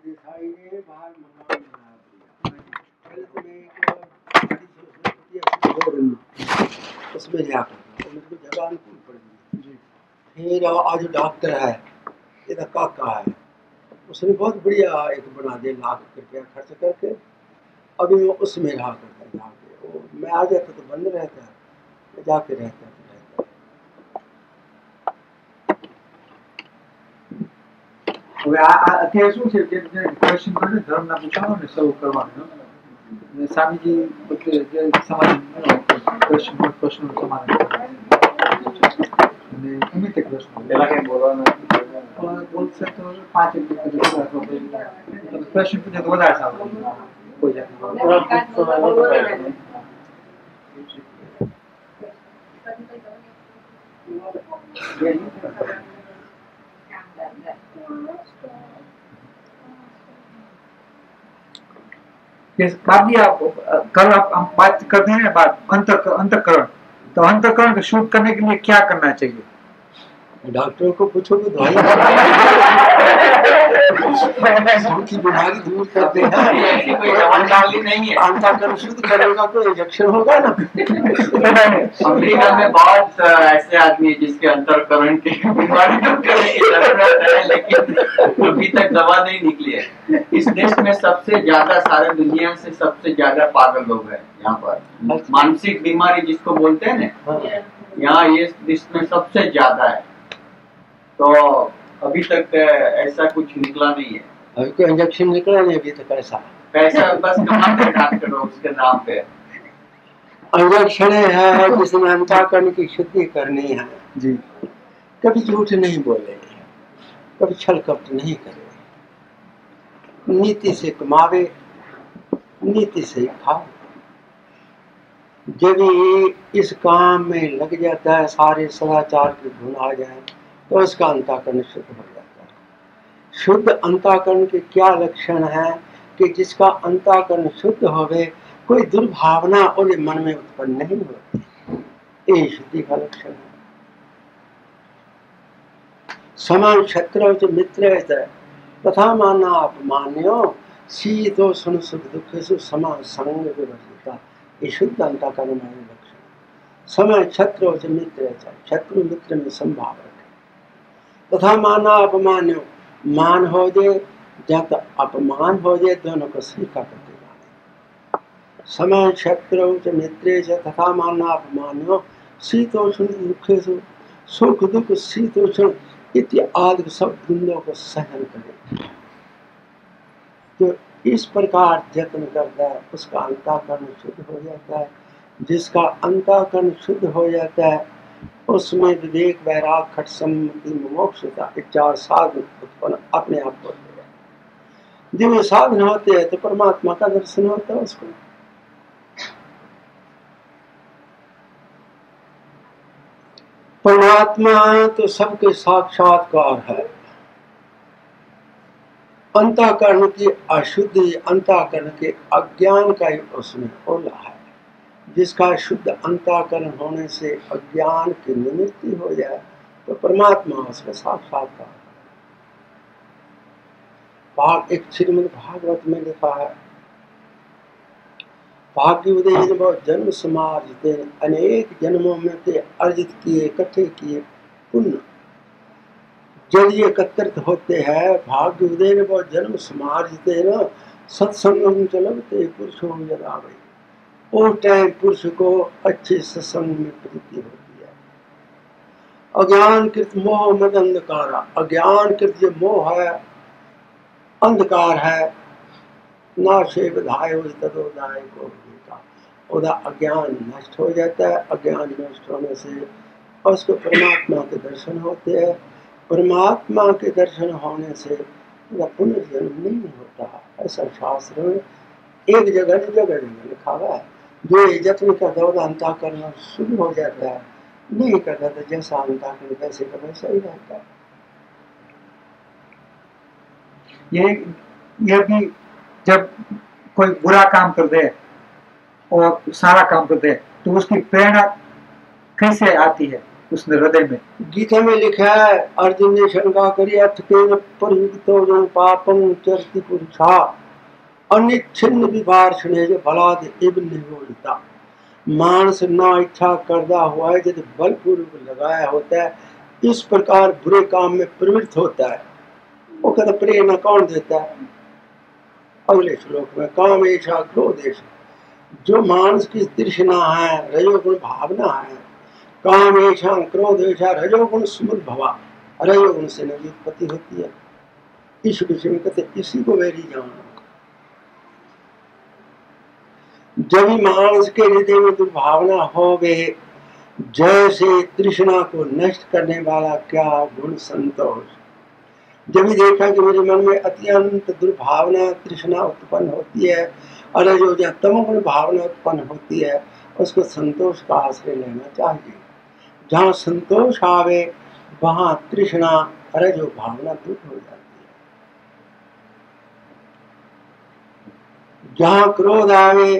देसाई ने बाहर मकान बनाया, पहले तो मैं एक 250 उसमें लिया करता, मेरे को जगह अनुकूल पड़ेगी। फिर आज डॉक्टर है, ये काका है, उसने बहुत बढ़िया एक बना दिया, ₹1,00,000 खर्च करके। अभी वो उसमें रहा करता जाके, वो मैं आ जाता तो बंद रहता है, मैं जाके रहता અત્યારે શું છે કે ક્વેશ્ચન કરે ધર્મના પૂછાણો ને સર્વ કરવાનું ને સ્વામીજી પોતે જે સમાધાન ક્વેશ્ચન પર પ્રશ્નનું સમાધાન અને ગમે તે પ્રશ્ન પેલા કંઈ બોલવાનું બોલશે તો 5 મિનિટ ક્વેશ્ચન પૂછે તો વધારે સારું કોઈ बात जी आप कल हम बात करते हैं बात अंतःकरण, तो अंतःकरण को शुद्ध करने के लिए क्या करना चाहिए? डॉक्टरों को पूछो कि दवाई की बीमारी दूर करते हैं, ऐसी कोई दवाई नहीं है। अंतःकरण शुद्ध करेगा तो इंजेक्शन होगा ना। अमेरिका में बहुत ऐसे आदमी है जिसके अंतःकरण की बीमारी दूर करने की जरूरत है, लेकिन अभी तक दवा नहीं निकली है। इस देश में सबसे ज्यादा, सारे दुनिया से सबसे ज्यादा पागल लोग हैं यहाँ पर। मानसिक बीमारी जिसको बोलते हैं ना, यहाँ ये इसमें सबसे ज्यादा है। तो अभी तक ऐसा कुछ निकला नहीं है। अभी कोई इंजेक्शन निकला नहीं अभी तक। ऐसा पैसा बस कमाते डॉक्टर उसके नाम पे इंजेक्शन है जिसमें अंतःकरण की शुद्धि करनी है जी। कभी झूठ नहीं बोले, कभी छल कपट नहीं करे, नीति से कमावे, नीति से खाओ। जब ये इस काम में लग जाता है, सारे सदाचार के गुण आ जाए तो उसका अंतःकरण शुद्ध हो जाता है। शुद्ध अंतःकरण के क्या लक्षण है कि जिसका अंतःकरण शुद्ध होवे, कोई दुर्भावना उसके मन में उत्पन्न नहीं होती, ये शुद्धि का लक्षण है। समान क्षत्र मित्र तथा माना अपमान्यो शीतोष्ण सुख दुखेषु समान संग विवर्जिता, ये शुद्ध अंतःकरण है लक्षण। समान क्षत्र मित्र, शत्रु मित्र में संभाव रखे। तथा माना अपमान्यो, मान हो जाए जब अपमान हो जाए, दोनों को स्वीकार करते जाने। समान क्षत्र मित्र तथा माना अपमान्यो शीतोष्ण दुखेषु, सुख दुख शीतोष्ण इत्यादि सब द्वंद्वों को सहन करे। तो इस प्रकार यत्न करता है, उसका अंतःकरण शुद्ध हो जाता है। जिसका अंतःकरण शुद्ध हो जाता है उसमें विवेक, वैराग, खट सम्मति, मोक्षता, 4 साधन उत्पन्न अपने आप होते हैं। जब ये साधन होते हैं तो परमात्मा का दर्शन होता है उसको। परमात्मा तो सबके साक्षात्कार है। अंतःकरण की अशुद्धि, अंतःकरण के अज्ञान का ही उसमें ओला है। जिसका शुद्ध अंतःकरण होने से अज्ञान की निवृत्ति हो जाए तो परमात्मा उसका साक्षात्कार। भाग एक श्रीमद् भागवत में लिखा है, भाग्योदय बहुत जन्म समार्जिते, अनेक जन्मों में के अर्जित किए, इकट्ठे किए पुण्य जब ये एकत्रित होते हैं, भाग्योदय बहुत जन्म समार्जिते न सत्संगम चलते पुरुषों यदा वै, उस टाइम पुरुष को अच्छे सत्संग में प्रीति होती है। अज्ञान कृत मोह मद अंधकार, अज्ञान कृत जो मोह है, अंधकार है, नाशे विधाय तदोदाय को उदा अज्ञान नष्ट हो जाता है। अज्ञान नष्ट होने से उसको परमात्मा के दर्शन होते हैं। परमात्मा के दर्शन होने से पुनर्जन्म नहीं होता, ऐसा शास्त्र में एक जगह लिखा हुआ है। जो यत्न करता है अंतःकरण शुद्ध हो जाता है, नहीं करता तो जैसा अंतःकरण वैसे का वैसा ही रहता है। ये भी जब कोई बुरा काम कर दे और सारा काम कर दे तो उसकी प्रेरणा कैसे आती है? उसने हृदय में। गीता में लिखा है, अर्जुन ने शंका करी, अर्थ के परियुक्तो जो पापं चरति पुरुषा अनिच्छिन्न विभाषणे जो बलाद इव नियोजिता। मानस ना इच्छा करदा हुआ है यदि बलपूर्वक लगाया होता है, इस प्रकार बुरे काम में प्रवृत्त होता है। वो कहता प्रेरणा कौन देता है? अगले श्लोक में कामेशा क्रोधेश, जो मानस की तृष्णा है, रजोगुण भावना है, कामेशा क्रोधेशा रजोगुण स्मृत भवा, रजोगुण से नवी उत्पत्ति होती है। इस विषय में कहते इसी को वेरी जाना। जब मानस के हृदय में दुर्भावना हो गए, जैसे तृष्णा को नष्ट करने वाला क्या गुण संतोष। जब भी देखा कि मेरे मन में अत्यंत दुर्भावना तृष्णा उत्पन्न होती है और जो तमोगुण भावना उत्पन्न होती है, उसको संतोष का आश्रय लेना चाहिए। जहाँ संतोष आवे वहाँ तृष्णा रजो भावना दूर हो जाती है। जहाँ क्रोध आवे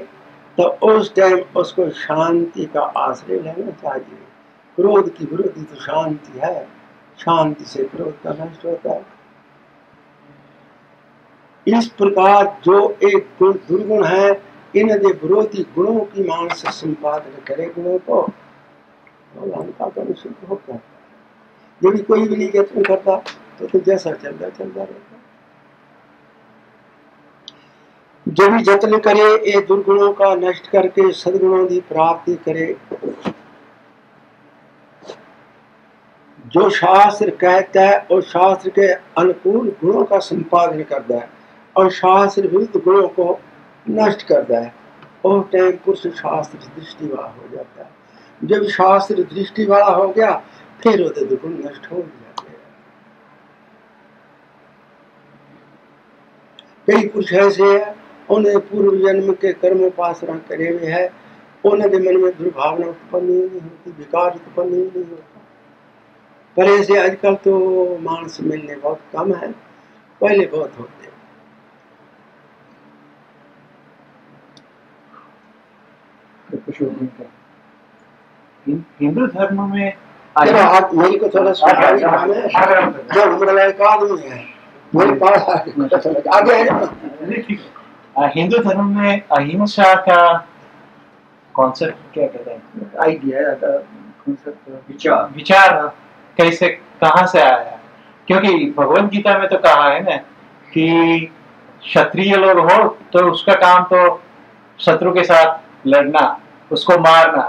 तो उस टाइम उसको शांति का आश्रय लेना चाहिए। क्रोध की विरोधी तो शांति है, शांति से क्रोध का नष्ट होता है। इस प्रकार जो एक गुण दुर्गुण है, इन विरोधी गुणों की मानस संपादन करे गुणों को, तो लंका का निषिद्ध हो जाता है। यदि कोई भी नहीं यत्न करता तो जैसा चलता रहता। जो भी यत्न करे ये दुर्गुणों का नष्ट करके सद्गुणों की प्राप्ति करे। जो शास्त्र कहता है और शास्त्र के अनुकूल गुणों का संपादन करता है और शास्त्र विरुद्ध गुणों को नष्ट करता है, और टाइम पुरुष शास्त्र दृष्टि वाला हो जाता है। जब शास्त्र दृष्टि वाला हो गया फिर वो दुर्गुण नष्ट हो जाते हैं। कई पुरुष ऐसे है, उन्हें पूर्व जन्म के कर्म उपासना करे हुए है, उनके मन में दुर्भावना उत्पन्न ही नहीं होती, विकार उत्पन्न ही नहीं होता। पर ऐसे आजकल तो मानस मिलने बहुत कम है, पहले बहुत होते। हिंदू धर्म में आप मेरे को थोड़ा स्वाभाविक है, जब हमारा एक आदमी है मेरे पास आगे है। हिंदू धर्म में अहिंसा का कॉन्सेप्ट क्या कहते हैं, आइडिया कॉन्सेप्ट विचार कैसे कहाँ से आया? क्योंकि भगवत गीता में तो कहा है ना कि क्षत्रिय लोग हो तो उसका काम तो शत्रु के साथ लड़ना, उसको मारना,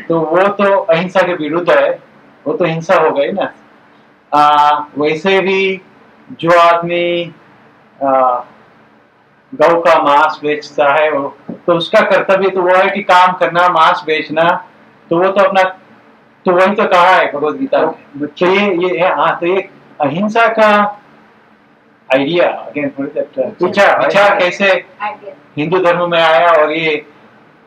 तो वो तो अहिंसा के विरुद्ध है, वो तो हिंसा हो गई ना। वैसे भी जो आदमी गौ का मांस बेचता है वो तो उसका कर्तव्य तो वो है कि काम करना, मांस बेचना, तो वो तो अपना, तो वही तो कहा है भगवत गीता में। तो ये हाँ, तो ये अहिंसा का आइडिया विचार कैसे हिंदू धर्म में आया और ये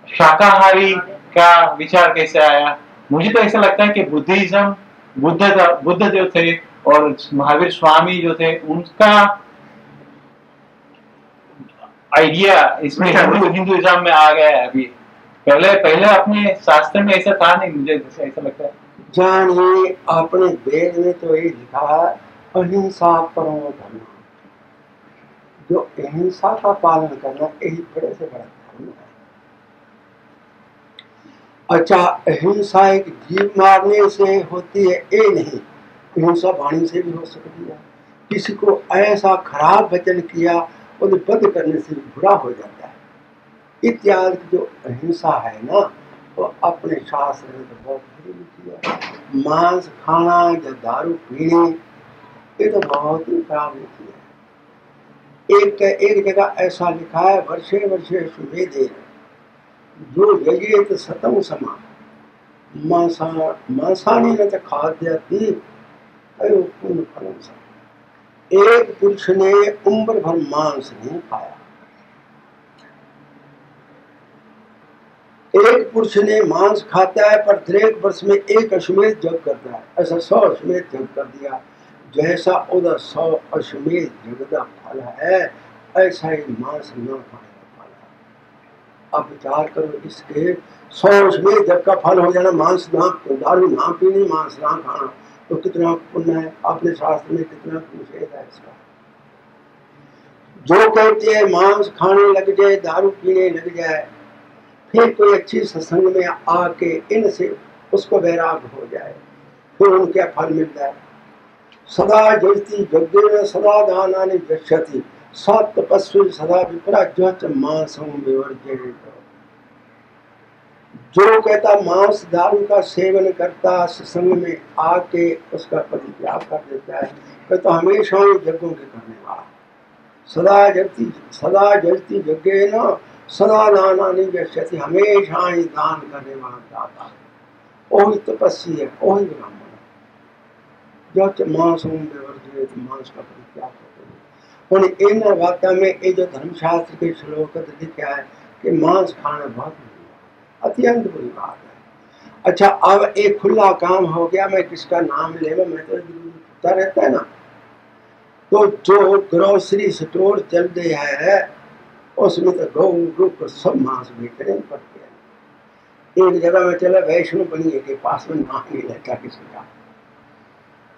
शाकाहारी का विचार कैसे आया? मुझे तो ऐसा लगता है कि बुद्धिज्म, बुद्ध जो थे और महावीर स्वामी जो थे, उनका आइडिया इसमें हिंदुइज्म में आ गया है। अभी पहले अपने शास्त्र में ऐसा था नहीं, मुझे ऐसा लगता है। जानिए अपने वेद में तो ये लिखा है अहिंसा परमो धर्म, जो अहिंसा का पालन करना यही बड़े से बड़ा धर्म है। अच्छा, अहिंसा एक जीव मारने से होती है ये नहीं, अहिंसा वाणी से भी हो सकती है। किसी को ऐसा खराब वचन किया उन्हें बंद करने से बुरा हो जाता है। इत्यादि जो अहिंसा है ना, वो अपने शास्त्र में तो बहुत बुरी लिखी है। मांस खाना या दारू पीने ये तो बहुत ही खराब लिखी है। एक जगह ऐसा लिखा है, वर्षे वर्षे सुवेदे जो यजेत सतम समा मांसानी न तो खाद्यति पुण्य फलम सा। एक पुरुष ने उम्र भर मांस नहीं खाया, एक पुरुष ने मांस खाता है पर 1 वर्ष में 1 अश्वमेध जग करता है, ऐसा 100 अश्वमेध जग कर दिया। जैसा उधर 100 अश्वमेध जग का फल है, ऐसा ही मांस न खाने का फल है। अब विचार करो, इसके 100 में जग का फल हो जाना, मांस ना, दारू ना पीनी, मांस ना खाना, तो कितना पुण्य है? अपने शास्त्र में कितना निषेध है इसका। जो कहते हैं मांस खाने लग जाए, दारू पीने लग जाए, फिर कोई अच्छी सत्संग में आके इनसे उसको वैराग हो जाए, फिर उनके फल मिल जाए। सदा जयति यज्ञेन सदा दानानि गच्छति, स तपस्वी सदा विप्रा ज्वच मांसं विवर्जयेत्। जो कहता मांस दारू का सेवन करता, सत्संग में आके उसका परित्याग कर देता है, कहता हमेशा ही यज्ञों के करने वाला। सदा जयति यज्ञेन सदा दानानि गच्छति, हमेशा ही दान करने वाला दाता, वही तपस्वी है, वही ब्राह्मण है। जो मांसं विवर्जयेत्, मांस का परित्याग करते हैं। इन वाक्य में ये जो धर्मशास्त्र के श्लोक लिखा है कि मांस खाना बहुत अत्यंत बुरी बात है। अच्छा, अब एक खुला काम हो गया, मैं किसका नाम लेगा, मैं तो पूछता रहता है ना। तो जो ग्रोसरी स्टोर चल रहा है उसमें तो गौ रुक सब मांस बेचने पड़ते हैं। एक जगह में चला, वैष्णो बनिए के पास में नाम नहीं रहता किसी का,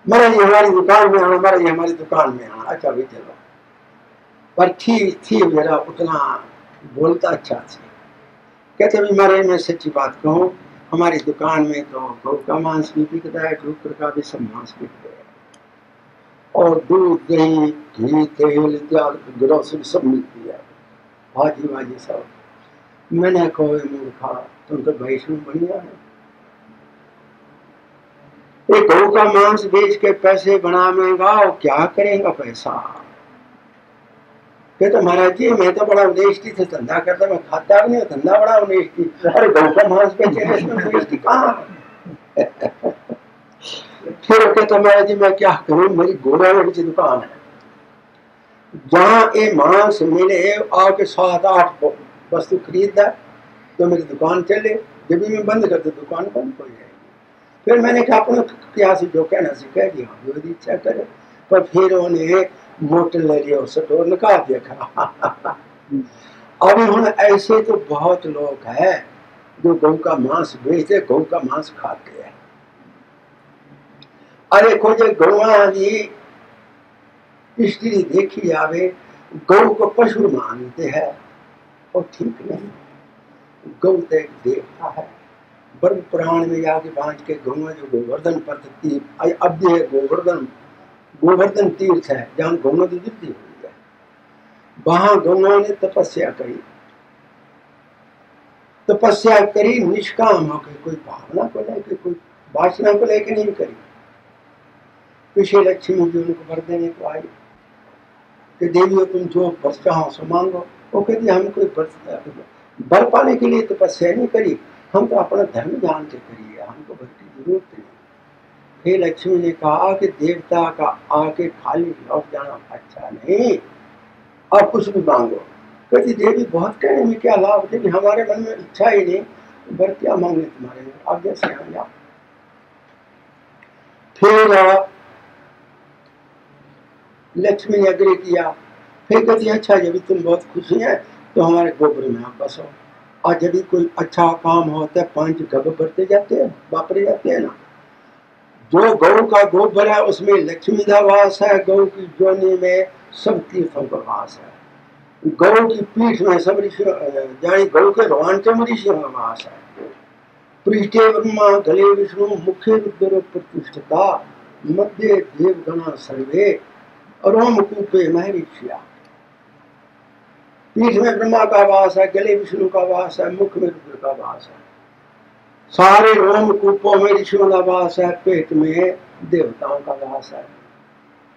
मरा ये हमारी दुकान में आना, मरा ये हमारी दुकान में आना। अच्छा भी चलो, पर ठीक थी जरा उतना बोलता अच्छा थी। कहते भी मरे, मैं सच्ची बात कहूँ, हमारी दुकान में तो गौ का मांस भी बिकता है, डूकर का भी सब मांस बिकता है, और दूध दही घी तेल इत्यादि ग्रोसरी सब मिलती है, भाजी भाजी सब। मैंने कहो मूर्खा, तुम तो वैष्णो बढ़िया है, एक गौ का मांस बेच के पैसे बनावेगा और क्या करेगा पैसा? कहते महाराज जी मैं तो बड़ा उन्नेष्टि से धंधा करता, मैं खाता भी नहीं, धंधा बड़ा उन्नेष्टि। अरे गौ का मांस बेचे, इसमें उन्नेष्टि कहाँ? फिर कहता महाराज जी मैं क्या करूं, मेरी गोरा की दुकान है, जहाँ ये मांस मिले आके 7-8 वस्तु खरीदा तो मेरी दुकान चले, जब भी मैं बंद कर दो दुकान बंद हो जाएगी। फिर मैंने कहा अपने क्या से जो कहना से कह दिया, जो यदि इच्छा करे। पर फिर उन्हें मोटर ले लिया, स्टोर निकाल दिया। अभी हम ऐसे तो बहुत लोग हैं जो गौ का मांस बेचते, गौ का मांस खाते हैं। अरे खोजे गौआ की स्त्री देखी जावे, गौ को पशु मानते हैं और ठीक नहीं। गौ एक देवता है, ब्रह्म पुराण में जाके बांध के गौआ जो गोवर्धन पद्धति, अब है गोवर्धन तीर्थ है जहाँ गौआ की वृद्धि हुई है, वहां गौआ ने तपस्या करी निष्काम होकर, कोई भावना को लेकर, कोई वासना को लेकर नहीं करी। पीछे लक्ष्मी जी उनको वर देने को आई कि देवी तुम जो वर चाहो सो मांगो। वो कहती हम कोई वर पाने के लिए तपस्या नहीं करी, हम तो अपना धर्म जान के करिए, हमको वर की जरूरत नहीं। फिर लक्ष्मी ने कहा कि देवता का आके खाली लौट जाना अच्छा नहीं, अब कुछ भी मांगो। कहती देवी बहुत कहने में क्या लाभ, लेकिन हमारे मन में इच्छा ही नहीं, वर क्या मांगने तुम्हारे में, आप जैसे आ जाओ। फिर लक्ष्मी ने अग्री किया। फिर कहती अच्छा जब तुम बहुत खुशी है तो हमारे गोबर में आप बसो, और जब भी कोई अच्छा काम होता है 5 गब बढ़ते जाते हैं, वापरे जाते हैं ना। जो गौ का गोबर है उसमें लक्ष्मी का वास है, गौ की जोनी में सब तीर्थों का वास है, गौ की पीठ में सब ऋषियों, यानी गौ के रोमांच में ऋषियों का वास है। पृष्ठे ब्रह्मा गले विष्णु मुखे रुद्र प्रतिष्ठिता, मध्य देवगणा सर्वे रोम कूपे महर्षिया। पीठ में ब्रह्मा का वास है, गले विष्णु का वास है, मुख में रुद्र का वास है, सारे रोम कूपों में ऋषियों का वास है, पेट में देवताओं का वास है।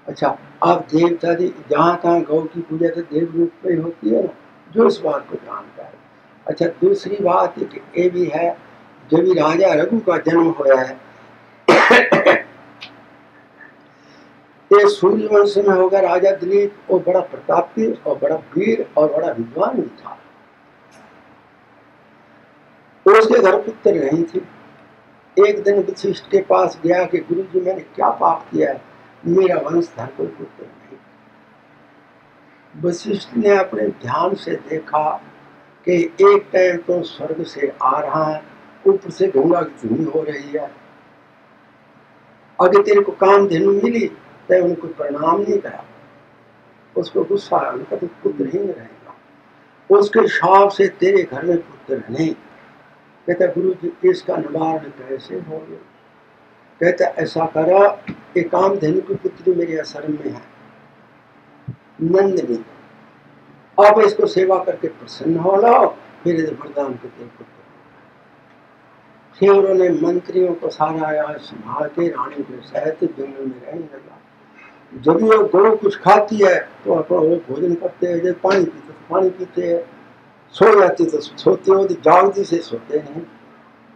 अच्छा, अब देवता जहाँ तहाँ गौ की पूजा तो देव रूप में होती है ना, जो इस बात को जानता है। अच्छा, दूसरी बात ये भी है, जब भी राजा रघु का जन्म हुआ है ये सूर्यवंश में होगा राजा दिलीप, वो बड़ा प्रतापी और बड़ा वीर और बड़ा विद्वान भी था। उसके घर पुत्र नहीं थी। एक दिन वशिष्ठ के पास गया कि गुरुजी मैंने क्या पाप किया है, मेरा वंशधर कोई पुत्र नहीं। वशिष्ठ ने अपने ध्यान से देखा कि एक टाइम तो स्वर्ग से आ रहा है, ऊपर से गंगा की धुनी हो रही है, अगर तेरे को काम धेनु मिली तो उनको प्रणाम नहीं करा, उसको गुस्सा है, उनका तो पुत्र ही नहीं रहेगा, उसके शाप से तेरे घर में पुत्र नहीं। कहता गुरु जी इसका निवारण कैसे हो गया? कहता ऐसा करा, एक काम धेनु की पुत्री मेरे आश्रम में है नंदिनी, आप इसको सेवा करके प्रसन्न हो लो, मेरे वरदान के तेरे पुत्र। फिर उन्होंने मंत्रियों को सारा आया संभाल के रानी के सहित जंगल में रहने लगा। जब वो गौ कुछ खाती है तो अपना वो भोजन करते हैं, जब पानी पीते तो पानी पीते हैं, सो जाती तो सोते हो, जागती से सोते नहीं,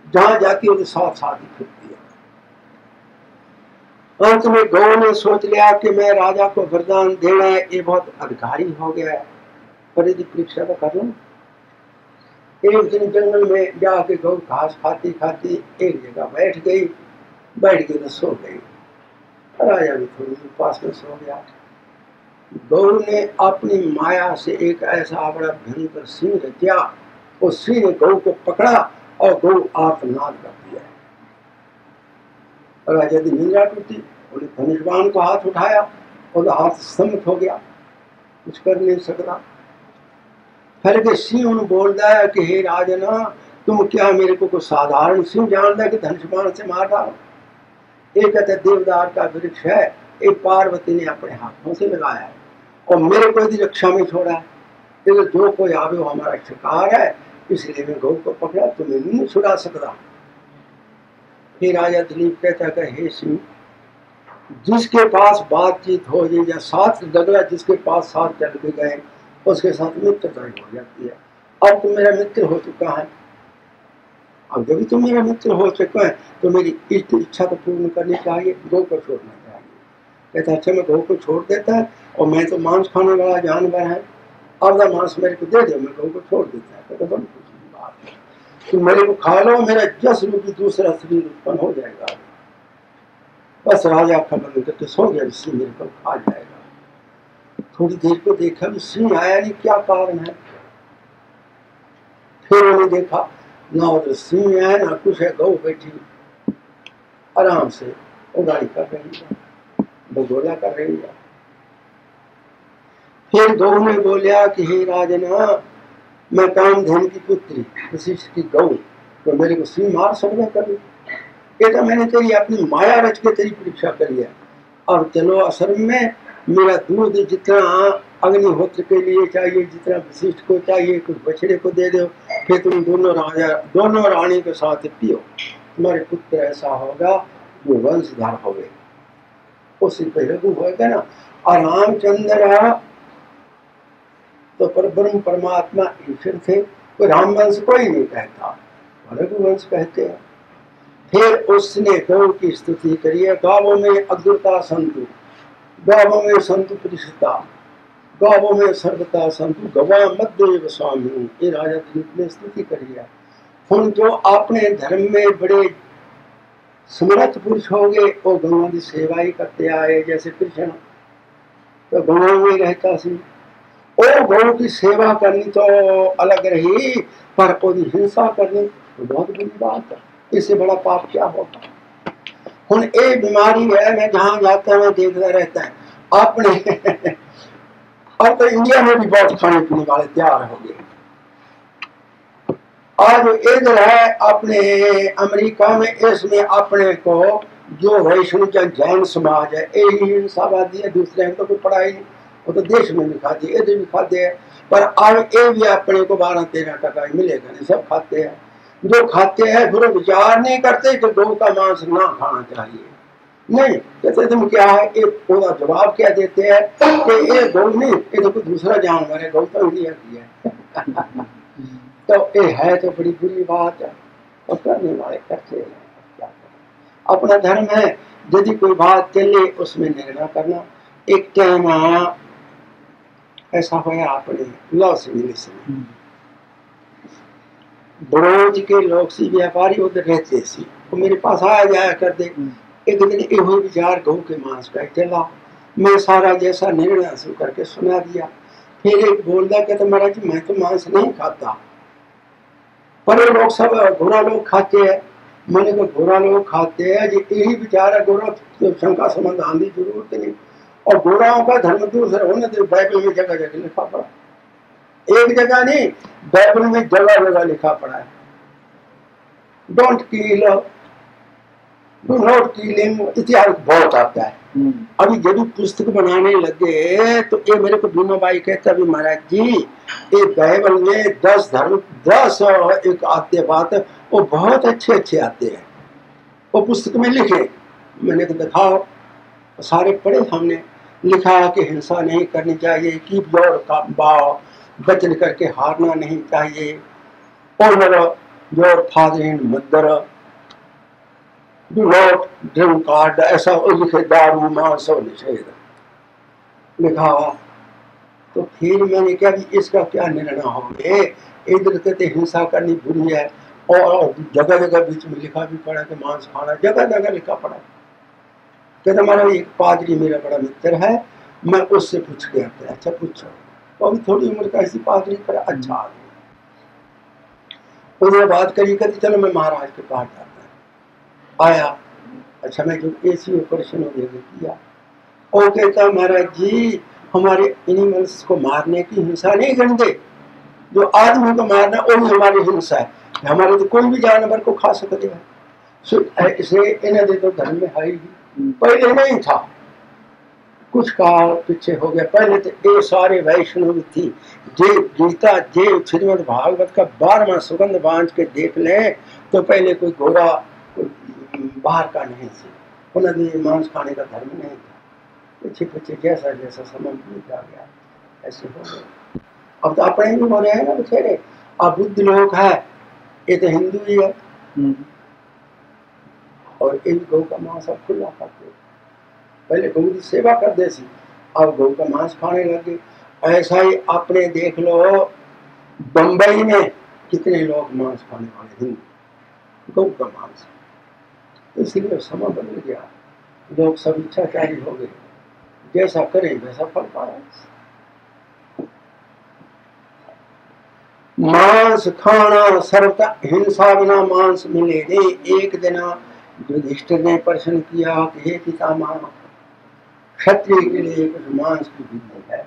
जहां जाती हो तो साथ साथ ही फिरती है। अंत में गौ ने सोच लिया कि मैं राजा को वरदान देना है, ये बहुत अधिकारी हो गया है, पर यदि परीक्षा तो कर लूं। एक दिन जंगल में जाके गौ घास खाती खाती एक जगह बैठ गई तो सो गई। राजा भी थोड़ी देर पास में सो गया। गौ ने अपनी माया से एक ऐसा बड़ा भयंकर सिंह रचा, उस सिंह ने गौ को पकड़ा और गौ आत्मनाद कर दिया। राजा की निंद्रा टूटी, उन्हें धनुष्बाण को हाथ उठाया और हाथ स्तंभित हो गया, कुछ कर नहीं सकता। फिर के सिंह बोल दिया कि हे राजना, तुम क्या मेरे को साधारण सिंह जान दिया कि धनुष्बाण से मार डालो? एक कहते देवदार का वृक्ष है, एक पार्वती ने अपने हाथों से लगाया है और मेरे को यदि रक्षा में छोड़ा है, तो जो कोई आवे वो हमारा शिकार है, इसलिए मैं गौ को पकड़ा, तुम्हें नहीं छुड़ा सकता। फिर राजा दिलीप कहता है हे सिंह, जिसके पास बातचीत हो जाए या साथ डगला जिसके पास साथ चल के गए उसके साथ मित्रता हो जाती है। अब तुम मेरा मित्र हो चुका है, अब जब तुम मेरा मित्र हो चुका है तो मेरी इच्छा तो पूर्ण करनी चाहिए, गौ को छोड़ना चाहिए। कहता अच्छा मैं गौ को छोड़ देता है, और मैं तो मांस खाने वाला जानवर है, आधा मांस मेरे को दे दो, मैं गौ को छोड़ देता है। कहता बड़ी खुशी की बात है, तुम मेरे को खा लो, मेरा जस रूपी दूसरा शरीर उत्पन्न हो जाएगा। बस राजा खबर करके सो गया, इससे मेरे को खा जाएगा। थोड़ी देर को देखा भी सिंह आया नहीं, क्या कारण है? फिर उन्हें देखा ना उधर सिंह है ना कुछ है, गौ बैठी आराम से उगाड़ी कर रही है, बगोला कर रही है। फिर गौ ने बोलिया कि हे राजना, मैं कामधेनु की पुत्री वशिष्ठ की गौ, तो मेरे को सिंह मार सकता कभी? ये तो मैंने तेरी अपनी माया रच के तेरी परीक्षा करी है, और चलो आश्रम में मेरा दूध जितना अग्निहोत्र के लिए चाहिए, जितना वशिष्ठ को चाहिए, कुछ बछड़े को दे दो, फिर तुम दोनों रानी के साथ पियो, तुम्हारे पुत्र ऐसा होगा जो वंशधर हो गए, उससे पहले को होगा ना। और रामचंद्र तो परब्रह्म परमात्मा ईश्वर थे, कोई राम वंश कोई नहीं कहता, रघुवंश कहते हैं। फिर उसने गौ की स्तुति करी है, गावों में अग्रता संतु, गावों में संतु परिषता, गावों में सर्वता संतु, गवा मध्य स्वामी, ये राजा दिलीप ने स्तुति करी है। हम जो अपने धर्म में बड़े समर्थ पुरुष हो गए, वो गंगा की सेवा ही करते आए, जैसे कृष्ण तो गंगा में रहता सी, ओ गौ की सेवा करनी तो अलग रही, पर कोई हिंसा करनी तो बहुत बुरी बात है, इससे बड़ा पाप क्या होगा। हुन ये बीमारी है, मैं जहां जाता है मैं देखता रहता है अपने अब तो इंडिया में भी बहुत खाने पीने वाले तैयार हो गए। आज इधर है अपने अमेरिका में, इसमें अपने को जो वैष्णव जैन समाज है यही हिंसावादी है, दूसरे तो कोई पढ़ाई नहीं, वो तो देश में भी खाते इधर भी खाते हैं, पर अब ये भी अपने को 12-13 टका मिलेगा नहीं, सब खाते हैं। जो खाते हैं फिर विचार नहीं करते कि गौ का मांस ना खाना चाहिए, नहीं कहते तुम क्या है, एक पूरा जवाब क्या देते हैं कि ये गौ नहीं, ये तो कोई दूसरा जानवर है, गौ तो इंडिया की है। तो ये है तो बड़ी बुरी बात है, और करने वाले करते हैं। अपना धर्म है, यदि कोई बात चले उसमें निर्णय करना। एक टाइम ऐसा हुआ अपने लॉस एंजलिस में, बड़ौज के लोग सी व्यापारी उधर रहते सी, वो मेरे पास आया जाया कर दे। एक दिन ये विचार गौ के मांस का चला, मैं सारा जैसा निर्णय हासिल करके सुना दिया। फिर एक बोल रहा कहता महाराज मैं तो मांस नहीं खाता, पर ये लोग सब घोड़ा लोग खाते हैं। मैंने कहा घोड़ा लोग खाते हैं जी, यही बेचारा घोड़ा तो शंका संबंध आंधी जरूरत नहीं। और घोड़ाओं का धर्म दूसरा होने तो बाइबल में जगह जगह लिखा पड़ा, एक जगह नहीं, बाइबल में जगह जगह लिखा पड़ा है। Don't kill, do not killing, इतिहास बहुत आता है। अभी जब पुस्तक बनाने लगे तो ये मेरे को बीमा बाई कहता अभी महाराज जी ये बाइबल में 10 धर्म 10 एक आते बात है, वो बहुत अच्छे अच्छे आते हैं, वो पुस्तक में लिखे। मैंने तो दिखाओ, सारे पढ़े हमने। लिखा कि हिंसा नहीं करनी चाहिए, कीप योर भाव, वचन करके हारना नहीं चाहिए, honour your father and mother, do not drink card, ऐसा लिखे, दारू मांस और निषेध लिखा। तो फिर मैंने क्या भी इसका क्या निर्णय हो गए, इधर कहते हिंसा करनी बुरी है, और जगह जगह बीच में लिखा भी पड़ा कि मांस खाना, जगह जगह लिखा पड़ा। कहते हमारा एक पादरी मेरा बड़ा मित्र है, मैं उससे पूछ के आता, अच्छा पूछो, तो अभी थोड़ी उम्र का ऐसी पादरी पर अच्छा आदमी। उसने बात करी, कहती चलो मैं महाराज के पास जाता आया। अच्छा मैं जो ऐसी ऑपरेशन किया, और कहता महाराज जी हमारे एनिमल्स को मारने की हिंसा नहीं करते, जो आदमी को मारना वो भी हमारी हिंसा है, हमारे तो कोई भी जानवर को खा सकते हैं। इसलिए इन्हें तो धर्म में है ही, पहले नहीं था, कुछ काल पीछे हो गया। पहले तो ये सारे वैष्णव थी, जे गीता जे श्रीमद् भागवत का 12वां सुगंध बांध के देख लें तो पहले कोई घोड़ा बाहर का नहीं थी, उन्हें मांस खाने का धर्म नहीं था। पीछे पीछे जैसा जैसा समय बीतता गया ऐसे हो गया। अब तो अपने भी हो रहे हैं ना बेचारे, अब बुद्ध लोग है, ये तो हिंदू ही है, और एक गौ का मांस अब खुला खाते। पहले गौ की सेवा करते थे, अब गौ का मांस खाने लगे। ऐसा ही अपने देख लो, बंबई में कितने लोग मांस खाने वाले हिंदू, गौ का मांस। इसलिए समय बदल गया, लोग सब इच्छाचारी हो गए, जैसा करें वैसा फल पाए। मांस खाना सर्वथा हिंसा बिना मांस मिले नहीं। एक दिन युधिष्ठिर ने प्रश्न किया कि हे पितामह, क्षत्रिय के लिए कुछ मांस की विधि है?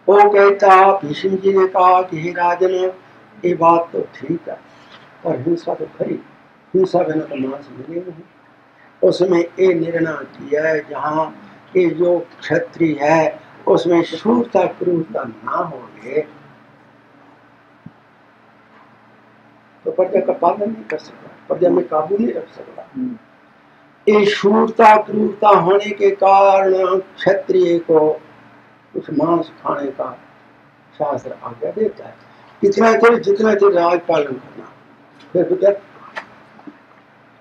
वो कहता, भीष्म जी ने कहा कि हे राजन ये बात तो ठीक है, पर हिंसा तो खरी, हिंसा बिना तो मांस मिले नहीं। उसमें ये निर्णय किया है जहाँ ये जो क्षत्रिय है उसमें शूरता क्रूरता ना हो गए तो प्रजा का पालन नहीं कर सकता, प्रजा में काबू नहीं रख सकता। ये शूरता क्रूरता होने के कारण क्षत्रिय को कुछ मांस खाने का शास्त्र आज्ञा देता है। कितना थे जितना थे राज पालन करना, फिर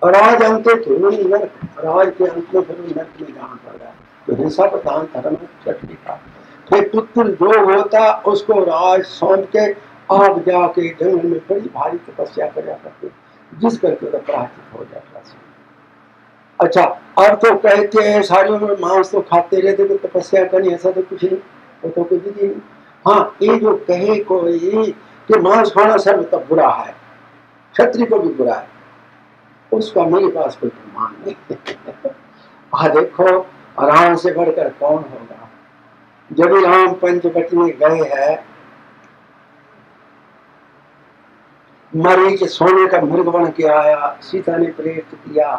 राज अंत नर्क, राज के अंत में फिर नर्क में जाना पड़ रहा है। तो हिंसा प्रधान धर्म क्षत्रिय का। फिर पुत्र जो होता उसको राज सौंप के आप जाके जंगल में बड़ी भारी तपस्या करा करते, जिस करके उसका पराजित हो जाता। अच्छा, अब तो कहते हैं सारी उम्र मांस तो खाते रहते, तो तपस्या करनी, ऐसा तो कुछ नहीं, वो तो कुछ भी नहीं। हाँ, ये जो कहे कोई कि मांस खाना सर्वथा बुरा है, क्षत्रिय को भी बुरा है, उसका मेरे पास कोई प्रमाण नहीं। देखो राम से बढ़कर कौन होगा। जब राम पंचवटी में गए हैं, मरीच सोने का मृग बन के आया, सीता ने प्रेरित किया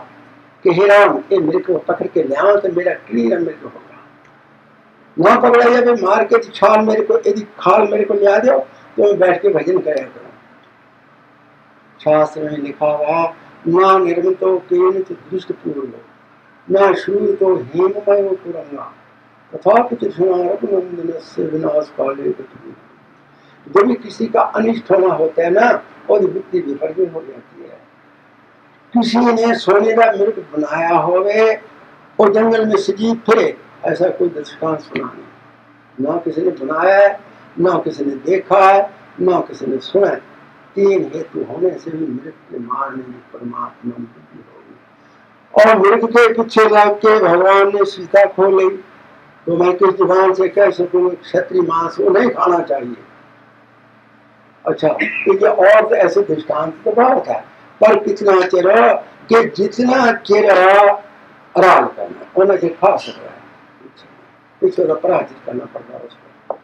कि हे राम ये मृग को पकड़ के ले आओ तो मेरा क्लीन मृग होगा। ना पकड़ा जब मार के छाल मेरे को, यदि खाल मेरे को ले आ दो तो मैं बैठ के भजन कराया करूँ। शास्त्र में लिखा हुआ, ना निर्मितो केनच दृष्ट पूर्व, ना श्रूतो हेममय पुरंगा, तथापि तृष्णा रघुनंदन से विनाश काले गति। जब भी किसी का अनिष्ट होना होता है ना, और बुद्धि विपर्जन हो जाती है। किसी ने सोने का मृग बनाया होवे और जंगल में सजीव फिरे, ऐसा कोई दृष्टांत सुना नहीं। ना किसी ने बनाया है, ना किसी ने देखा है, ना किसी ने सुना है। 3 हेतु होने से भी मृग के मारने में परमात्मा की बुद्धि होगी। और मृग के पीछे लग के भगवान ने सीता खो ली, तो मैं किस जुबान से कह सकूँ क्षत्रिय मांस को नहीं खाना चाहिए। अच्छा, ये और तो ऐसे दृष्टांत तो बहुत है, पर कितना चिर कि जितना चिर आराम करना उन्हें से खा सक रहा है, पीछे का पराजित करना पड़ता है उसको।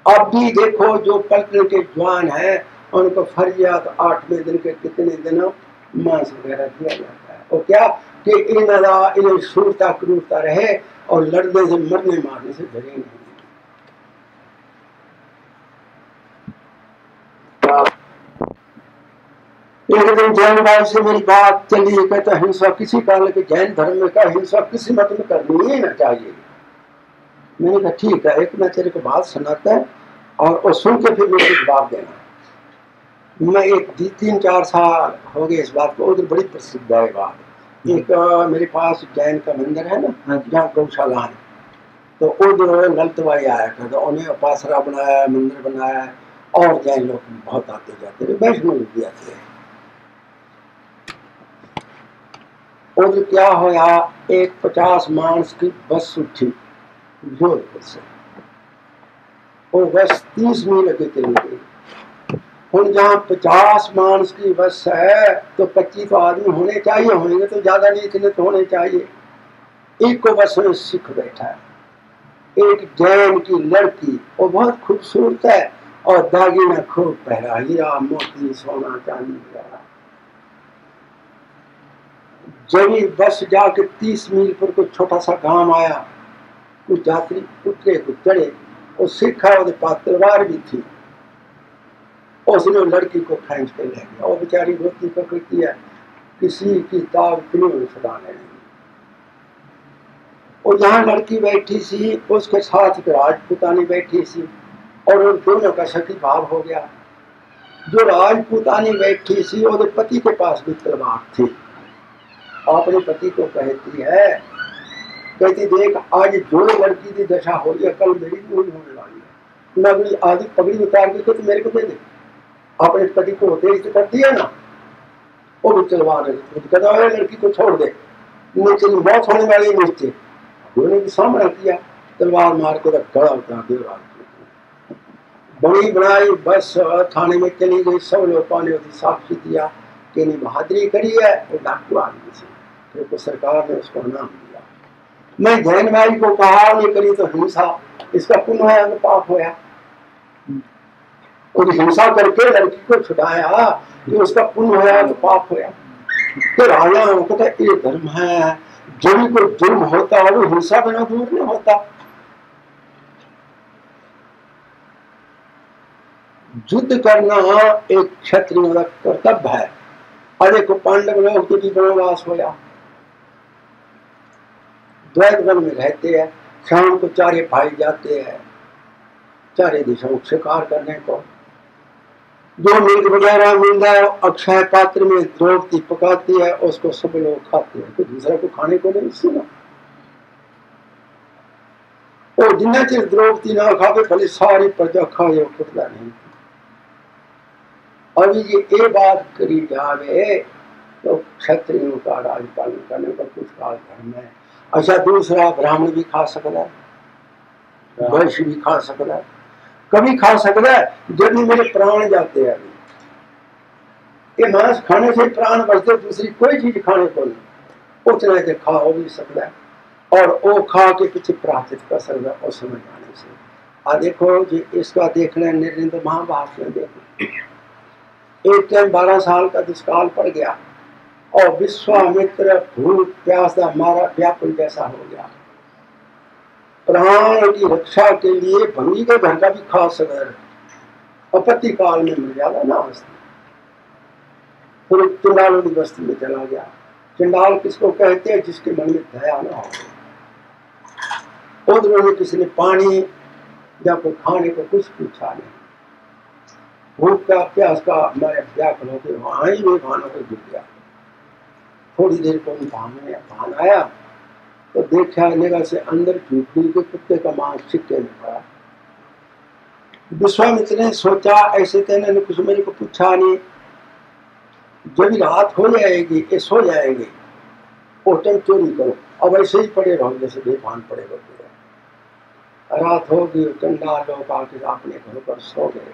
अब भी देखो जो पलटन के जवान है उनको फर्जियात 8वें दिन के कितने दिनों मांस वगैरह दिया जाता है, और क्या कि इन्हें शूरता क्रूरता रहे और लड़ने से मरने मारने से डरे नहीं। एक दिन जैन भाई से मेरी बात चली, कहता हिंसा किसी काल के जैन धर्म में का हिंसा किसी मत में करनी ही ना चाहिए। मैंने कहा ठीक है, एक मैं तेरे को बात सुनाता है और सुन के फिर मेरे को जवाब देना। मैं एक 3-4 साल हो गए इस बात को, उधर बड़ी प्रसिद्ध है बात। एक मेरे पास जैन का मंदिर है ना जहाँ गौशाला है, तो उधर ललितबाई आया था, तो उन्हें उपासरा बनाया, मंदिर बनाया, और जैन लोग बहुत आते जाते थे, वैष्णव भी आते हैं। उधर क्या होया, एक 50 मानस की बस उठी जोधपुर से, और बस 30 मील आगे चली गई। हम जहाँ 50 मानस की बस है तो 25 तो आदमी होने चाहिए, होंगे तो ज्यादा नहीं, इतने तो होने चाहिए। एक को बस में सिख बैठा है, एक जैन की लड़की, वो बहुत खूबसूरत है और दागिना खूब पहरा, हीरा मोती सोना चांदी वगैरह। जब बस जाके 30 मील पर कोई छोटा सा गांव आया, कुछ यात्री उतरे कुछ चढ़े, और सिखा और पास तलवार भी थी, उसने लड़की को खींच के ले गया, और बेचारी रोती पकड़ती है, किसी की ताब इतनी छुड़ाने नहीं। और जहाँ लड़की बैठी सी उसके साथ एक राजपूतानी बैठी सी, और उन दोनों का सखी भाव हो गया। जो राजपूतानी बैठी सी और पति के पास भी तलवार थी, अपने पति को कहती है, कहती देख आज जो लड़की की दशा हो रही है कल मेरी भी होने वाली है, मैं अगली आधी पगड़ी उतार के तो मेरे को दे दे। अपने पति को तेज कर दिया ना, वो भी तलवार कहता है लड़की को छोड़ दे, नीचे मौत होने वाली नीचे। उन्होंने भी सामना किया, तलवार मार के गड़ा उतार दिया। बड़ी बनाई बस थाने में चली गई, सब लोगों ने उसकी साक्षी दिया कि नहीं बहादुरी करी है, वो डाकू आदमी से, फिर तो सरकार ने उसको नाम दिया। मैं जैन भाई को कहा नहीं करी तो हिंसा, इसका पुण्य है तो पाप होया, और हिंसा करके लड़की को छुड़ाया कि उसका पुण्य होया तो पाप होया। तो राजा कहता ये धर्म है, जो भी कोई जुर्म होता है वो हिंसा बिना दूर नहीं होता। युद्ध करना एक क्षत्रिय का कर्तव्य है। अरे को पांडव लोग के भी वनवास होया, द्वैत वन में रहते हैं, शाम को चारे भाई जाते हैं चारे दिशाओं शिकार करने को, जो मीट वगैरह मिलता है अक्षय पात्र में द्रौपदी पकाती है, उसको सब लोग खाते हैं, तो दूसरा को खाने को नहीं सुना। और जिन्ना चिर द्रौपदी ना खावे भले सारी प्रजा खाए खुदा नहीं। अभी ये बात करी जावे तो क्षत्रियों का राजपालन करने का कुछ काल धर्म है। अच्छा दूसरा ब्राह्मण भी खा सकता है, वैश्य भी खा सकता है, कभी खा सकता है जब मेरे प्राण जाते हैं। ये मांस खाने से प्राण बचते, दूसरी कोई चीज खाने को नहीं, उतना देर खा हो भी सकता है, और वो खा के पीछे प्राचित कर सकता है और समझ आने से। आ देखो जी इसका देखना निर्णय महाभारत में देखो, एक टाइम 12 साल का दुष्काल पड़ गया और विश्वामित्र भूख प्यास मारा व्याकुल जैसा हो गया, प्राण की रक्षा के लिए भंगी के घर का भी खा सकर आपत्ति काल में मिल जाता ना अवस्था। फिर चंडालों की बस्ती में चला गया। चंडाल किसको कहते हैं? जिसके मन में दया ना हो। उधर किसी ने पानी या कोई खाने को कुछ पूछा नहीं, भूख का प्यास का हमारे व्याकुल होते वहां ही वे खाना को गिर गया। थोड़ी देर को धान आया तो देखा निगाह से अंदर झूठी के कुत्ते का मांस सिक्के में पड़ा। विश्वामित्र ने सोचा ऐसे तेने कुछ मेरे को पूछा नहीं, जब रात हो जाएगी ये सो जाएंगे उस टाइम चोरी करो, अब ऐसे ही पड़े रहो जैसे बेभान पड़े रहो। रात होगी चंडाल लोग आके अपने घर पर सो गए।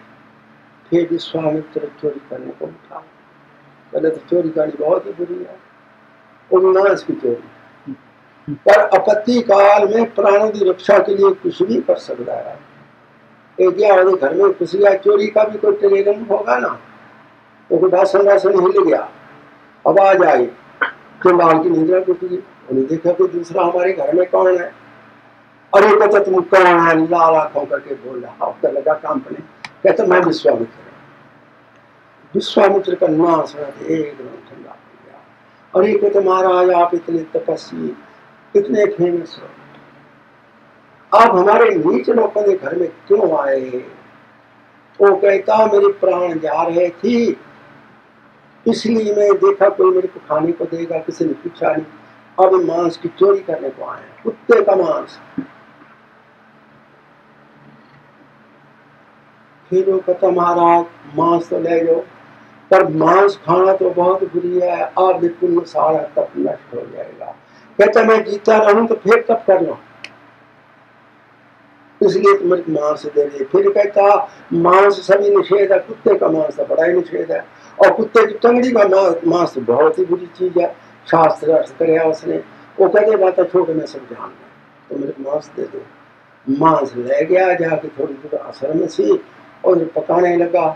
फिर विश्वामित्र चोरी करने को उठा। पहले तो चोरी करनी बहुत ही बुरी है, उन्नास की चोरी, पर आपत्ति काल में प्राणों की रक्षा के लिए कुछ भी कर सकता है। एक घर में घुस गया, चोरी का भी कोई टेलीग्राम होगा ना, तो कोई भाषण हिल गया, आवाज आई, तो लाल की निद्रा टूट गई। उन्हें देखा कि दूसरा हमारे घर में कौन है, अरे कहता तुम कौन है, लाल आंखों करके बोल रहा, आपका लगा कांपने, कहता मैं विश्वामित्र। विश्वामित्र का नाम सुना एकदम ठंडा हो गया। और ये कहते महाराज आप इतने तपस्वी, इतने फेमस हो, आप हमारे नीच लोगों के घर में क्यों आए? वो कहता मेरे प्राण जा रहे थी, इसलिए मैं देखा कोई मेरे को खाने को देगा, किसी ने पूछा नहीं, अब मांस की चोरी करने को आए, कुत्ते का मांस। फिर वो कहता महाराज मांस तो ले जाओ, पर मांस खाना तो बहुत बुरी है, आप भी पुण्य सारा तप नष्ट हो जाएगा। कहता मैं जीता रहूं तो फिर तप कर लो, इसलिए तुम मेरे मांस दे रहे। फिर कहता मांस सभी निषेध है, कुत्ते का मांस तो बड़ा ही निषेध है, और कुत्ते की टंगड़ी का मांस तो बहुत ही बुरी चीज है, शास्त्र अर्थ करे उसने। वो कहते बात छोड़ मैं सब जान गया, तो मेरे मांस दे दो। मांस ले गया, जाके थोड़ी दूर आश्रम में सी और पकाने लगा।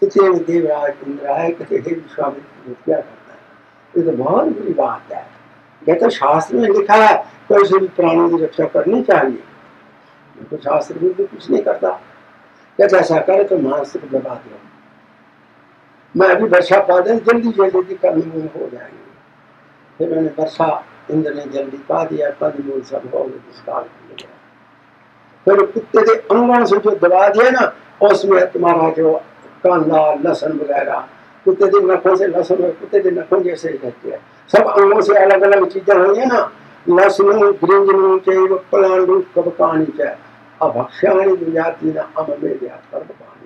कितने देवराज इंद्र आए, कहते हे विश्वामित्र क्या करता है, ये तो बहुत बुरी बात है। कहते शास्त्र में लिखा है कैसे भी प्राणों की रक्षा करनी चाहिए, तो शास्त्र भी कुछ नहीं करता। कहते ऐसा करे तो मांस को दबा दो, मैं अभी वर्षा पा दे, जल्दी जल्दी कर्म हो जाएंगे। फिर मैंने वर्षा इंद्र ने जल्दी पा दिया, कंदमूल सब हो गए, दुष्काल हो गया। फिर कुत्ते के अंगों से जो दबा दिया ना, उसमें तुम्हारा जो कांदा लहसुन वगैरह, कुत्ते के नखों से लहसुन और कुत्ते के नखों जैसे ही रहते हैं, सब अंगों से अलग अलग चीजें हुई है ना, लहसुन ग्रिंजन चाहिए पलांडू कबकानी चाहिए, अभक्ष्याणी दुजाती ना अमेद कर्मकानी।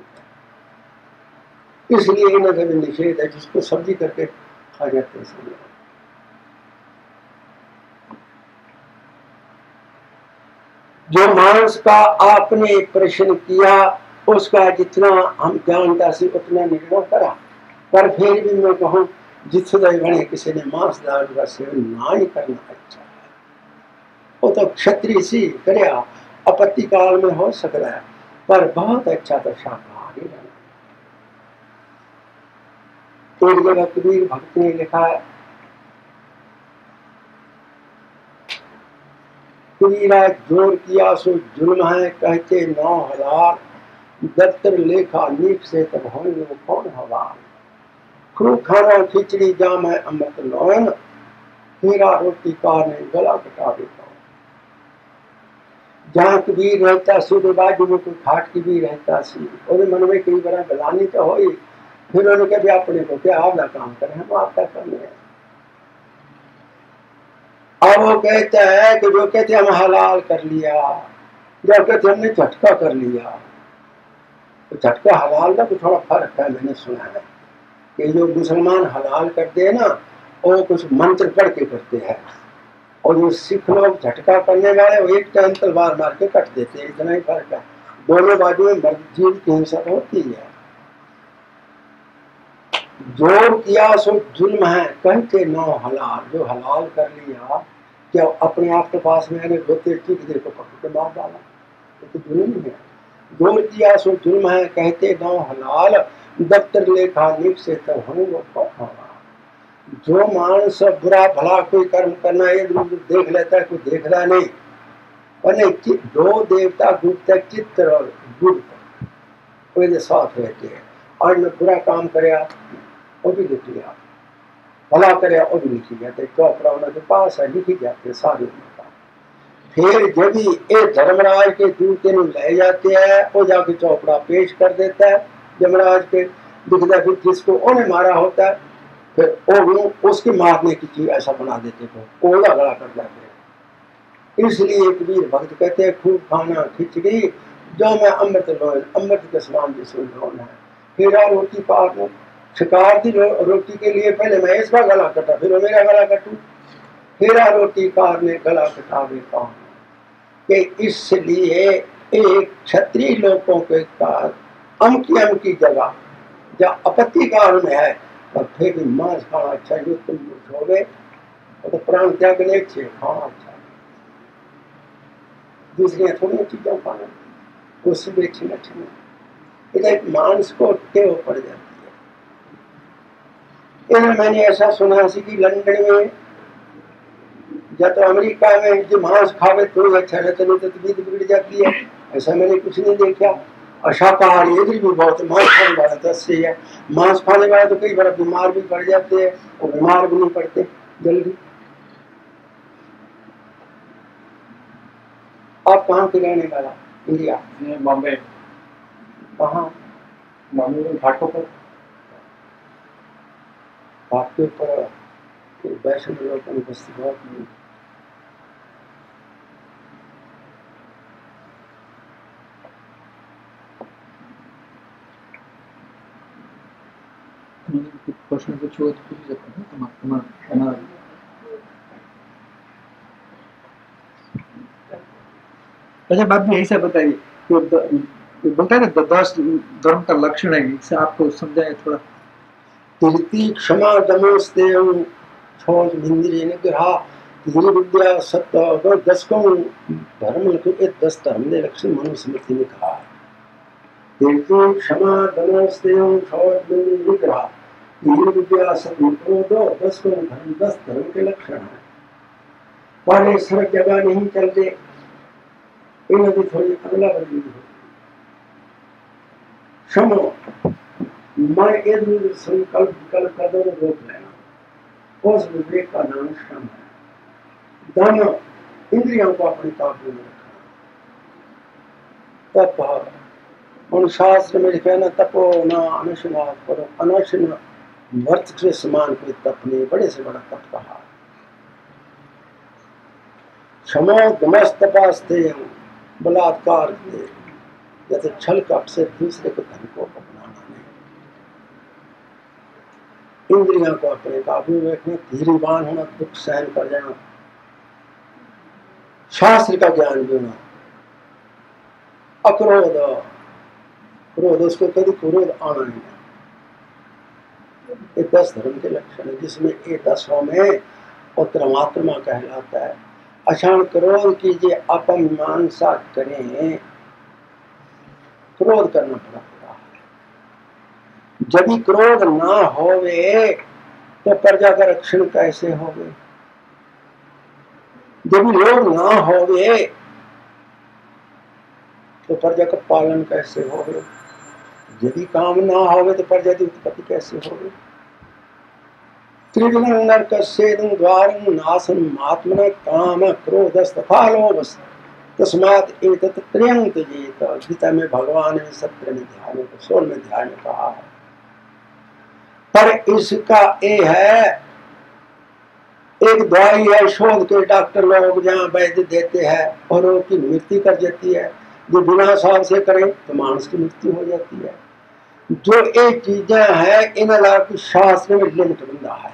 इसलिए इन्हें कभी निषेध है, जिसको सब्जी करके खा जाते हैं। जो मांस का आपने प्रश्न किया उसका जितना हम जानता सी उतना निर्णय करा, पर फिर भी मैं कहूँ जितने बने किसी ने मांस दाल का सेवन ना ही करना अच्छा है। वो तो क्षत्रिय सी करे, आपत्ति काल में हो सकता है, पर बहुत अच्छा तो शाकाहारी रहना। एक जगह कबीर भक्त ने लिखा है, कबीरा जोर किया सो जुल्म है, कहते 9000 दफ्तर लेखा नीक से तब होंगे वो कौन हवाल। क्रू खाना खिचड़ी जाम है अमृत नौन, हीरा रोटी कार ने गला कटा देता। जहाँ कबीर रहता सीधे बाजू में कोई खाट कबीर रहता सी, और मन में कई बार गलानी तो हो। फिर उन्होंने कहा अपने को क्या आपका काम करें, हम आपका करने हैं। अब वो कहता है कि जो कहते हम हलाल कर लिया, जो कहते हमने झटका कर लिया, तो झटका हलाल का तो थोड़ा फर्क है। मैंने सुना है कि जो मुसलमान हलाल करते हैं ना, वो कुछ मंत्र पढ़ के करते हैं, और जो सिख लोग झटका करने वाले वो एक टाइम तलवार मार के कट देते हैं, इतना ही फर्क है। दोनों बाजू में मर्द जीव की हिंसा होती है। जोर किया सो जुल्म है, कहते 9 हलाल, जो हलाल कर लिया क्या अपने आप के पास में आने होते ठीक देखो पकड़ के मार डाला, तो जुल्म है। जोर किया सो जुल्म है, कहते 9 हलाल दफ्तर लेखा नीक से तब होंगे वो। जो मानस बुरा भला कोई कर्म करना ये देख लेता है, कोई देखता नहीं। और दो देवता गुप्त चित्त और गुप्त साथ रहते हैं, और मैं बुरा काम करे वो भी लिख लिया, भला करे वो भी लिखी जाते, चौपड़ा उनके पास है, लिखी जाते सारी उम्र। फिर जब ये धर्मराज के दूते ने ले जाते हैं, वो जाके चौपड़ा पेश कर देता है यमराज के, दिखता फिर जिसको उन्हें मारा होता है, फिर वो उसकी मारने की चीज ऐसा बना देते थे, कोड़ा गला कर जाते हैं। इसलिए कबीर भक्त कहते हैं खूब खाना खिचड़ी जो मैं अमृत लोन, अमृत के समान जिसमें लोन है। फिर रोटी काटना, शिकार दी रोटी के लिए पहले मैं इसका गला कटा, फिर वो मेरा गला कटू, फिर रोटी कारने गला कटा देता हूँ। कि इसलिए एक क्षत्रिय लोगों के पास अम की जगह जब आपत्ति काल में है तब फिर भी मांस खाना अच्छा है। तुम हो गए तो प्राण त्याग ले खाना अच्छा, दूसरी थोड़ी चीजें खाना उससे भी अच्छी अच्छी इधर मांस को टेव पड़ जाती है। इधर मैंने ऐसा सुना कि लंदन में या तो अमेरिका में जो मांस खावे तो अच्छा रहता, नहीं तो तबीयत बिगड़ जाती है। ऐसा मैंने कुछ नहीं देखा। अशाकाहारी इधर भी बहुत मांस खाने वाला तो अच्छे है, मांस खाने वाला तो कई बार बीमार भी पड़ जाते हैं और बीमार भी नहीं पड़ते जल्दी। आप कहाँ के रहने वाला? इंडिया, बॉम्बे। कहाँ? बॉम्बे में घाटों पर। घाट के ऊपर वैष्णव लोगों की बस्ती बहुत नहीं। प्रश्न कुछ हो तो पूछ सकते हैं तुम्हारा। अच्छा बात भी ऐसा बताइए, बोलता है ना 10 धर्म का लक्षण है, इससे आपको समझाए थोड़ा। कीर्ति क्षमा दमोस्तेय शौच इंद्रिय निग्रह धीर विद्या सत्य 10 को धर्म के 10 धर्म के लक्षण मनुस्मृति में कहा है। कीर्ति क्षमा दमोस्तेय शौच इंद्रिय निग्रह धीर विद्या सत्य 10 को धर्म 10 धर्म के लक्षण है। पर सब जगह नहीं चलते, इन्हें भी थोड़ी अगला बदली हो। क्षमो मैं एक संकल्प विकल्प कदम रोक लेना, उस विवेक का नाम श्रम है। दम इंद्रियों को अपने काबू में रखना। तप अनुशास्त्र में लिखा ना तपो न अनशनाथ करो, अनशन वर्त से समान कोई तप नहीं, बड़े से बड़ा तप कहा। क्षमो दमस्तपास्ते बलात्कार जैसे छल कप से दूसरे को धन को अपनाना नहीं। इंद्रियों को अपने काबू में रखना, धीरवान होना, दुख सहन कर जाना, शास्त्र का ज्ञान देना, अक्रोध क्रोध उसको कभी क्रोध आना नहीं। ये 10 धर्म के लक्षण है, जिसमें ये 10 में उत्तरमात्मा कहलाता है। अशान क्रोध कीजिए, अपमीमांसा करें, क्रोध करना पड़ता है। यदि क्रोध ना होवे तो प्रजा का रक्षण कैसे होवे? यदि लोभ ना होवे तो प्रजा का पालन कैसे होवे? यदि काम ना होवे तो प्रजा की उत्पत्ति कैसे होवे? त्रिविधं नरकस्येदं द्वारं नाशनं महात्मनः काम क्रोधस्तथा लोभस् तस्मात् एतत् त्रयं त्यजेत। गीता में भगवान ने 17वें अध्याय में 16वें अध्याय में कहा है। पर इसका ये है, एक दवाई है शोध के डॉक्टर लोग जहाँ वैद्य देते हैं और उसकी मृत्यु कर जाती है। जो बिना साव से करें तो मानस की मृत्यु हो जाती है। जो ये चीजें हैं इन अलावा शास्त्र में लिमिट बंधा है,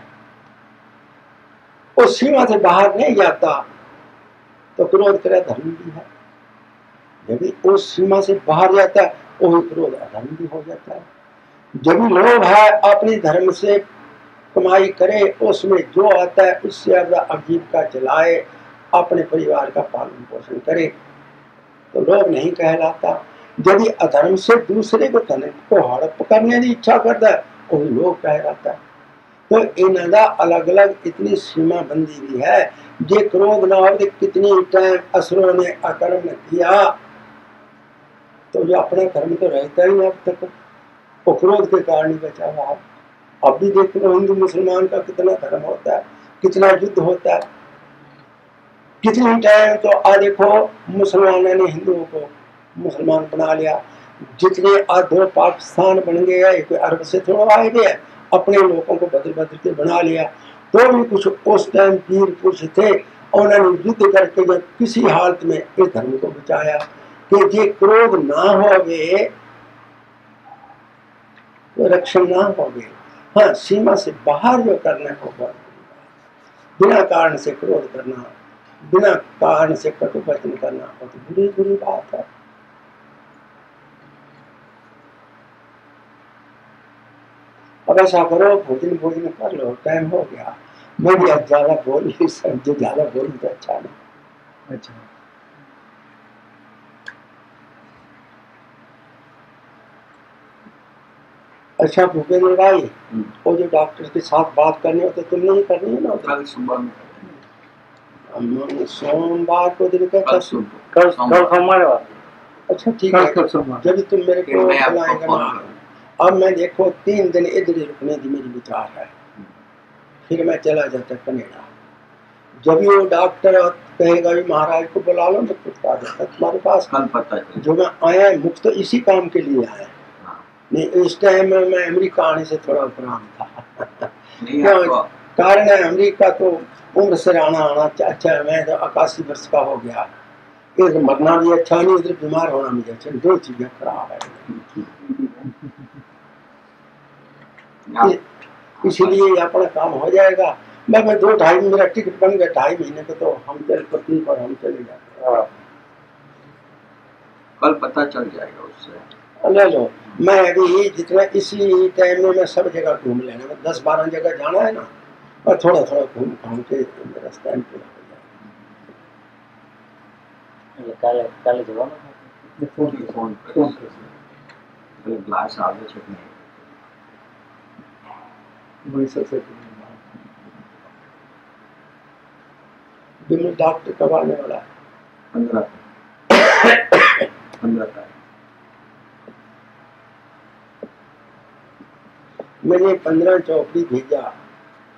उस सीमा से बाहर नहीं जाता तो क्रोध करे धर्म भी है। यदि उस सीमा से बाहर जाता है वही क्रोध अधर्म भी हो जाता है। जब भी लोभ है अपनी धर्म से कमाई करे, उसमें जो आता है उससे ज्यादा आजीविका चलाए, अपने परिवार का पालन पोषण करे तो लोभ नहीं कहलाता। यदि अधर्म से दूसरे को धन को हड़प करने की इच्छा करता है वही लोभ कहलाता है। तो इनका अलग अलग इतनी सीमा बंदी भी है। जे क्रोध ना हो तो कितनी टाइम असुरों ने अकर्म किया तो ये अपना धर्म तो रहता ही नहीं अब तक, वो क्रोध के कारण ही बचा हुआ है। अब भी देख लो हिंदू मुसलमान का कितना धर्म होता है, कितना युद्ध होता है, कितनी टाइम। तो आ देखो मुसलमानों ने हिंदुओं को मुसलमान बना लिया, जितने दो पाकिस्तान बन गए, एक अरब से थोड़ा आए गए, अपने लोगों को बदल बदल के बना लिया। तो भी कुछ उस टाइम वीर पुरुष थे, उन्होंने युद्ध करके जब किसी हालत में इस धर्म को बचाया कि जे क्रोध ना होवे तो रक्षण ना होवे। हाँ, सीमा से बाहर जो करने को बिना कारण से क्रोध करना, बिना कारण से कटुवचन करना, वो तो बुरी बुरी बात है। अब ऐसा करो, भोजन भोजन कर लो, टाइम हो गया। मैं भी आज ज्यादा बोल नहीं सकती, ज्यादा बोल तो अच्छा नहीं। अच्छा अच्छा भूपेंद्र भाई, वो जो डॉक्टर के साथ बात करनी हो तो तुमने ही करनी है ना? कल सुबह में सोमवार को दिन का कल कल सोमवार। अच्छा ठीक है, कल सोमवार। जब तुम मेरे फिर को मैं आपको बुलाएंगे फोन ना। करूंगा। अब मैं देखो 3 दिन इधर ही रुकने की मेरी विचार है, फिर मैं चला जाता कनेडा। जब भी वो डॉक्टर कहेगा भी महाराज को बुला लो, तो कुत्ता जाता तुम्हारे पास। कल पता चल जो मैं आया मुक्त तो इसी काम के लिए आया, नहीं इस टाइम में मैं अमेरिका आने से थोड़ा उपराम था। नहीं क्यों? आपको कारण है अमेरिका तो उम्र से आना आना अच्छा है। मैं तो 81 वर्ष का हो गया, इधर मरना भी अच्छा नहीं, इधर बीमार होना भी अच्छा, दो चीजें खराब है। इसलिए अपना काम हो जाएगा। मैं 2-2.5 मेरा टिकट बन गया, 2.5 महीने का, तो हम चल पत्नी पर हम चले जाते। कल पता चल जाएगा उससे। ले लो, मैं अभी जितना इसी टाइम में मैं सब जगह घूम लेना, 10-12 जगह जाना है ना, और थोड़ा थोड़ा घूम घाम के मेरा टाइम पूरा हो जाएगा। काले जवाब फोन पर ग्लास आगे चढ़ने वही सबसे बिमल डॉक्टर कब आने वाला है? 15 तारीख। मैंने 15 चौपड़ी भेजा,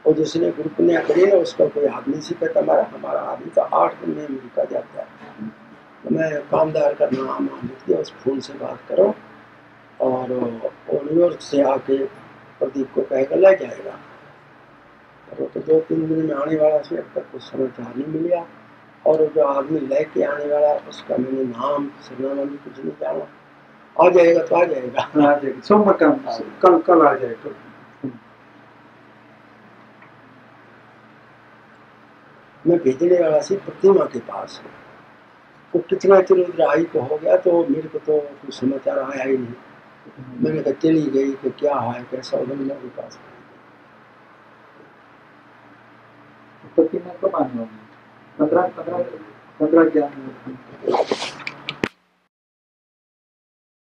और जिसने ग्रुप ने करी ना उसका कोई आदमी से कहता हमारा आदमी तो 8 दिन में अमेरिका जाता है। तो मैं कामदार का नाम लिख दिया, उस फोन से बात करो, और वो न्यूयॉर्क से आके प्रदीप को कहेगा ले जाएगा। और वो तो 2-3 दिन में आने वाला से, अब तक कुछ समाचार नहीं मिला। और जो आदमी लेके आने वाला उसका मैंने नाम सरनामा भी कुछ नहीं जाना। आ जाएगा तो आ जाएगा। आ जाएगा सोमवार का, कल आ जाएगा। मैं भेजने वाला सी प्रतिमा के पास है, वो कितना चिर उधर आई को हो गया, तो मेरे को तो कुछ समाचार आया ही नहीं। मैंने कहा चली गई कि क्या है कैसा, उधर मेरे पास। प्रतिमा कब आने वाली? 15 क्या